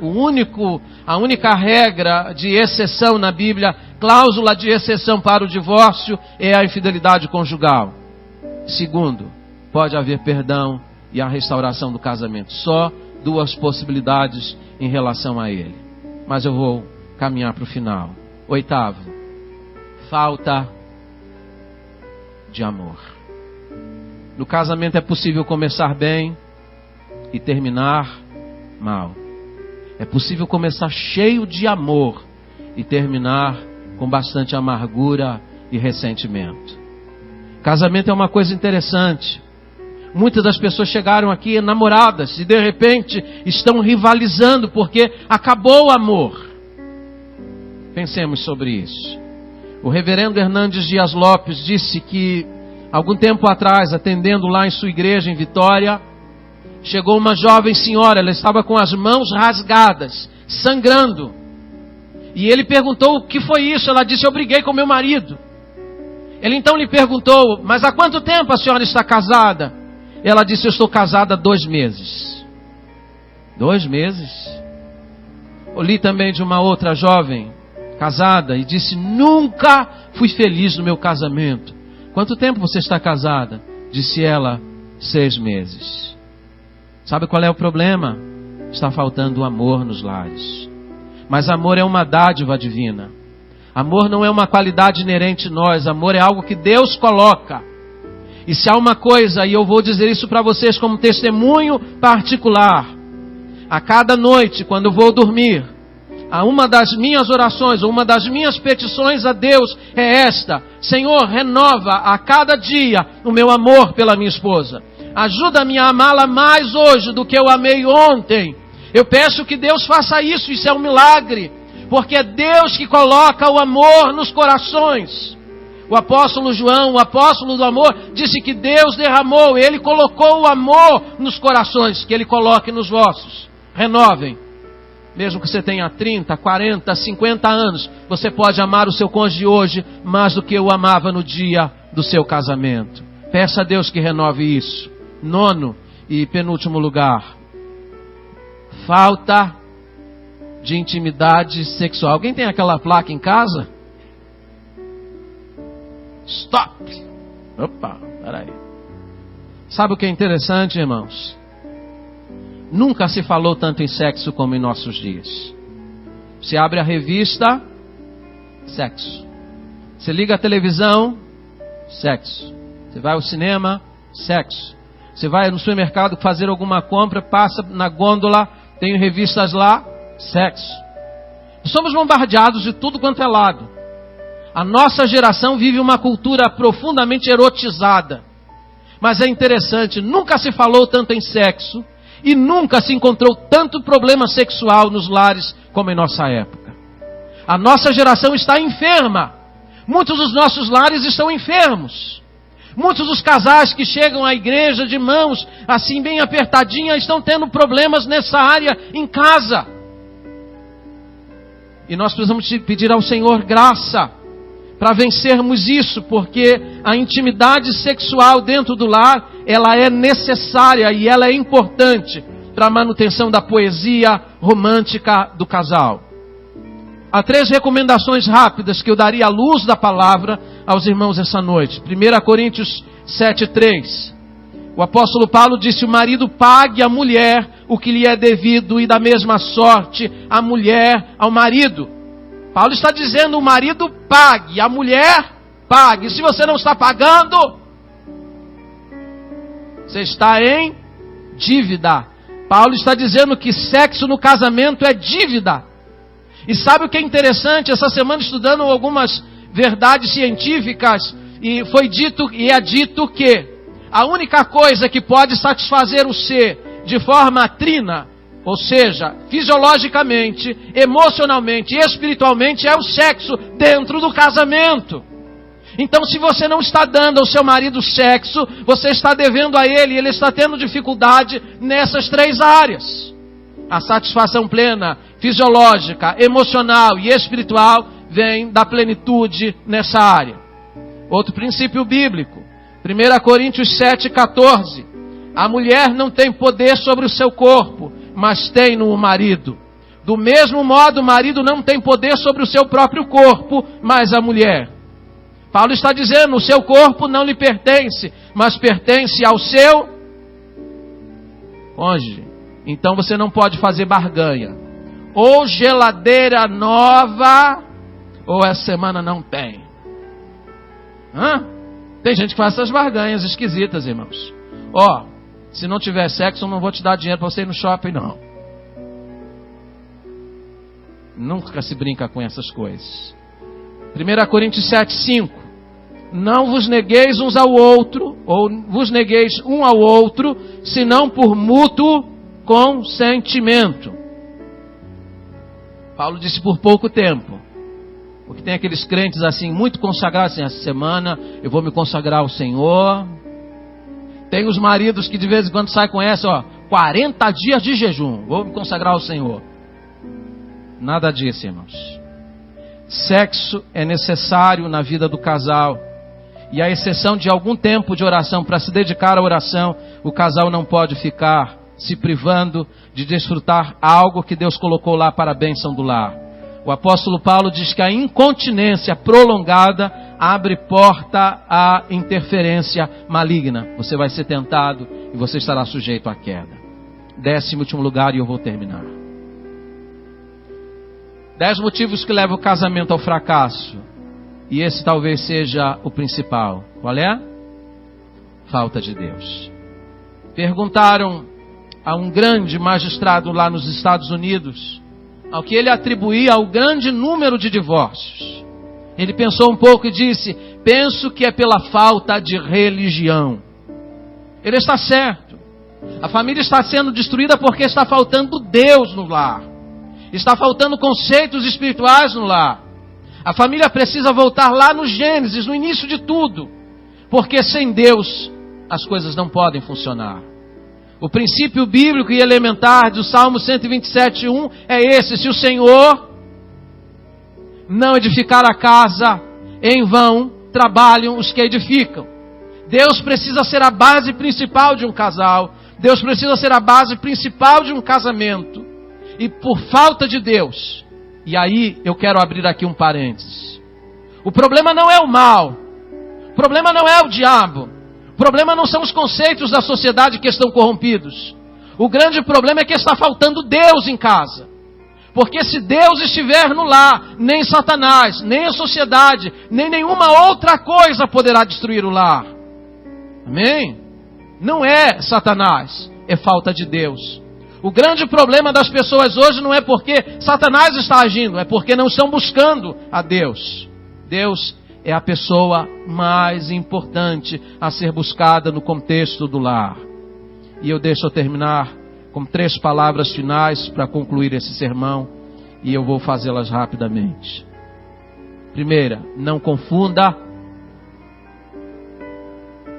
a única regra de exceção na Bíblia, cláusula de exceção para o divórcio, é a infidelidade conjugal. Segundo, pode haver perdão e a restauração do casamento. Só duas possibilidades em relação a ele. Mas eu vou caminhar para o final. 8º, falta de amor. No casamento é possível começar bem e terminar mal. É possível começar cheio de amor e terminar com bastante amargura e ressentimento. Casamento é uma coisa interessante. Muitas das pessoas chegaram aqui namoradas e de repente estão rivalizando porque acabou o amor. Pensemos sobre isso. O reverendo Hernandes Dias Lopes disse que, algum tempo atrás, atendendo lá em sua igreja em Vitória, chegou uma jovem senhora, ela estava com as mãos rasgadas, sangrando. E ele perguntou o que foi isso. Ela disse: eu briguei com meu marido. Ele então lhe perguntou: mas há quanto tempo a senhora está casada? Ela disse: eu estou casada há 2 meses. 2 meses? Eu li também de uma outra jovem casada e disse: nunca fui feliz no meu casamento. Quanto tempo você está casada? Disse ela: 6 meses. Sabe qual é o problema? Está faltando amor nos lares. Mas amor é uma dádiva divina. Amor não é uma qualidade inerente a nós. Amor é algo que Deus coloca. E se há uma coisa, e eu vou dizer isso para vocês como testemunho particular, a cada noite, quando eu vou dormir, uma das minhas orações, uma das minhas petições a Deus é esta: Senhor, renova a cada dia o meu amor pela minha esposa. Ajuda-me a amá-la mais hoje do que eu amei ontem. Eu peço que Deus faça isso, isso é um milagre, porque é Deus que coloca o amor nos corações. O apóstolo João, o apóstolo do amor, disse que Deus derramou, Ele colocou o amor nos corações, que Ele coloque nos vossos. Renovem. Mesmo que você tenha 30, 40, 50 anos, você pode amar o seu cônjuge hoje mais do que o amava no dia do seu casamento. Peça a Deus que renove isso. 9º e penúltimo lugar: falta de intimidade sexual. Alguém tem aquela placa em casa? Stop! Opa, peraí. Sabe o que é interessante, irmãos? Nunca se falou tanto em sexo como em nossos dias. Você abre a revista, sexo. Você liga a televisão, sexo. Você vai ao cinema, sexo. Você vai no supermercado fazer alguma compra, passa na gôndola, tem revistas lá, sexo. Somos bombardeados de tudo quanto é lado. A nossa geração vive uma cultura profundamente erotizada. Mas é interessante, nunca se falou tanto em sexo e nunca se encontrou tanto problema sexual nos lares como em nossa época. A nossa geração está enferma. Muitos dos nossos lares estão enfermos. Muitos dos casais que chegam à igreja de mãos assim bem apertadinhas estão tendo problemas nessa área em casa. E nós precisamos pedir ao Senhor graça para vencermos isso, porque a intimidade sexual dentro do lar, ela é necessária e ela é importante para a manutenção da poesia romântica do casal. Há 3 recomendações rápidas que eu daria à luz da palavra aos irmãos essa noite. 1 Coríntios 7:3. O apóstolo Paulo disse: o marido pague à mulher o que lhe é devido, e da mesma sorte a mulher ao marido. Paulo está dizendo: o marido pague, a mulher pague. Se você não está pagando, você está em dívida. Paulo está dizendo que sexo no casamento é dívida. E sabe o que é interessante? Essa semana, estudando algumas verdades científicas, e foi dito e é dito que a única coisa que pode satisfazer o ser de forma trina, ou seja, fisiologicamente, emocionalmente e espiritualmente, é o sexo dentro do casamento. Então, se você não está dando ao seu marido sexo, você está devendo a ele, e ele está tendo dificuldade nessas 3 áreas. A satisfação plena, fisiológica, emocional e espiritual, vem da plenitude nessa área. Outro princípio bíblico, 1 Coríntios 7:14. A mulher não tem poder sobre o seu corpo, mas tem no marido. Do mesmo modo, o marido não tem poder sobre o seu próprio corpo, mas a mulher. Paulo está dizendo: o seu corpo não lhe pertence, mas pertence ao seu cônjuge. Então você não pode fazer barganha. Ou geladeira nova, ou essa semana não tem. Tem gente que faz essas barganhas esquisitas, irmãos. Se não tiver sexo, eu não vou te dar dinheiro para você ir no shopping, não. Nunca se brinca com essas coisas. 1 Coríntios 7:5. Não vos negueis uns ao outro, ou vos negueis um ao outro, senão por mútuo consentimento. Paulo disse por pouco tempo. Porque tem aqueles crentes assim, muito consagrados, assim, essa semana eu vou me consagrar ao Senhor. Tem os maridos que de vez em quando saem com essa, 40 dias de jejum, vou me consagrar ao Senhor. Nada disso, irmãos. Sexo é necessário na vida do casal. E à exceção de algum tempo de oração para se dedicar à oração, o casal não pode ficar se privando de desfrutar algo que Deus colocou lá para a bênção do lar. O apóstolo Paulo diz que a incontinência prolongada abre porta à interferência maligna. Você vai ser tentado e você estará sujeito à queda. 10º e último lugar, e eu vou terminar. 10 motivos que levam o casamento ao fracasso. E esse talvez seja o principal. Qual é? Falta de Deus. Perguntaram a um grande magistrado lá nos Estados Unidos ao que ele atribuía ao grande número de divórcios. Ele pensou um pouco e disse: penso que é pela falta de religião. Ele está certo. A família está sendo destruída porque está faltando Deus no lar. Está faltando conceitos espirituais no lar. A família precisa voltar lá no Gênesis, no início de tudo. Porque sem Deus as coisas não podem funcionar. O princípio bíblico e elementar do Salmo 127:1 é esse: se o Senhor não edificar a casa, em vão trabalham os que edificam. Deus precisa ser a base principal de um casal. Deus precisa ser a base principal de um casamento. E por falta de Deus, e aí eu quero abrir aqui um parênteses. O problema não é o mal. O problema não é o diabo. O problema não são os conceitos da sociedade que estão corrompidos. O grande problema é que está faltando Deus em casa. Porque se Deus estiver no lar, nem Satanás, nem a sociedade, nem nenhuma outra coisa poderá destruir o lar. Amém? Não é Satanás, é falta de Deus. O grande problema das pessoas hoje não é porque Satanás está agindo, é porque não estão buscando a Deus. Deus é a pessoa mais importante a ser buscada no contexto do lar. E eu deixo eu terminar com 3 palavras finais para concluir esse sermão, e eu vou fazê-las rapidamente. Primeira, não confunda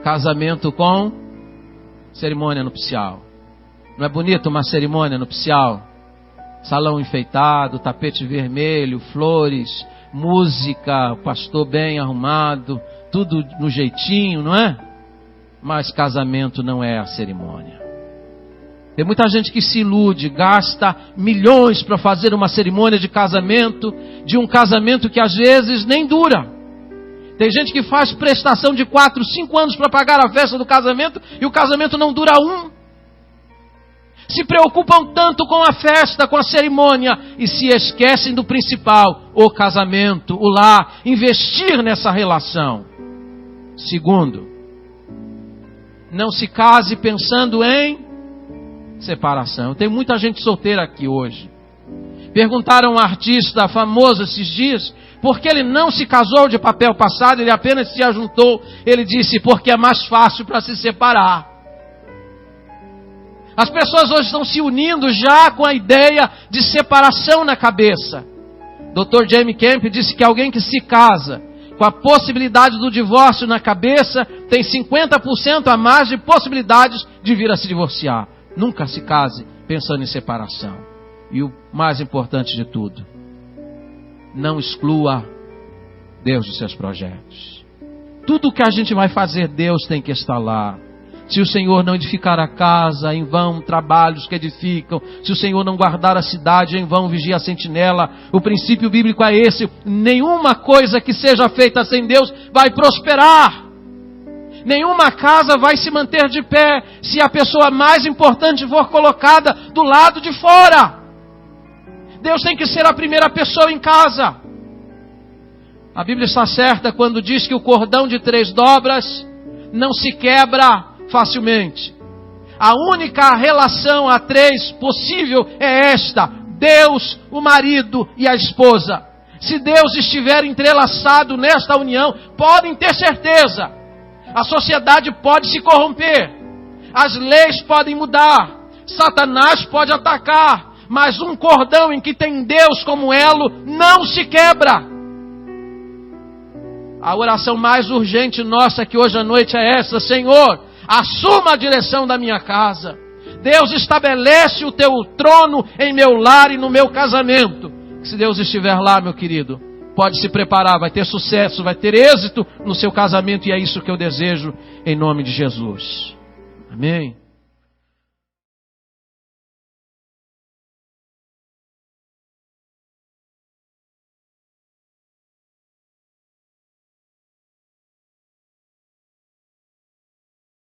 casamento com cerimônia nupcial. Não é bonito uma cerimônia nupcial? Salão enfeitado, tapete vermelho, flores, música, o pastor bem arrumado, tudo no jeitinho, não é? Mas casamento não é a cerimônia. Tem muita gente que se ilude, gasta milhões para fazer uma cerimônia de um casamento que às vezes nem dura. Tem gente que faz prestação de 4, 5 anos para pagar a festa do casamento e o casamento não dura 1. Se preocupam tanto com a festa, com a cerimônia e se esquecem do principal, o casamento, o lar, investir nessa relação. Segundo, não se case pensando em separação. Tem muita gente solteira aqui hoje. Perguntaram a um artista famoso esses dias por que ele não se casou de papel passado, ele apenas se ajuntou. Ele disse: porque é mais fácil para se separar. As pessoas hoje estão se unindo já com a ideia de separação na cabeça. Dr. Jamie Camp disse que alguém que se casa com a possibilidade do divórcio na cabeça tem 50% a mais de possibilidades de vir a se divorciar. Nunca se case pensando em separação. E o mais importante de tudo, não exclua Deus dos seus projetos. Tudo que a gente vai fazer, Deus tem que estar lá. Se o Senhor não edificar a casa, em vão trabalhos que edificam. Se o Senhor não guardar a cidade, em vão vigia a sentinela. O princípio bíblico é esse: nenhuma coisa que seja feita sem Deus vai prosperar. Nenhuma casa vai se manter de pé se a pessoa mais importante for colocada do lado de fora. Deus tem que ser a primeira pessoa em casa. A Bíblia está certa quando diz que o cordão de 3 dobras não se quebra facilmente. A única relação a 3 possível é esta: Deus, o marido e a esposa. Se Deus estiver entrelaçado nesta união, podem ter certeza, a sociedade pode se corromper, as leis podem mudar, Satanás pode atacar, mas um cordão em que tem Deus como elo não se quebra. A oração mais urgente nossa aqui hoje à noite é essa: Senhor, assuma a direção da minha casa. Deus, estabelece o teu trono em meu lar e no meu casamento. Se Deus estiver lá, meu querido, pode se preparar, vai ter sucesso, vai ter êxito no seu casamento, e é isso que eu desejo em nome de Jesus. Amém.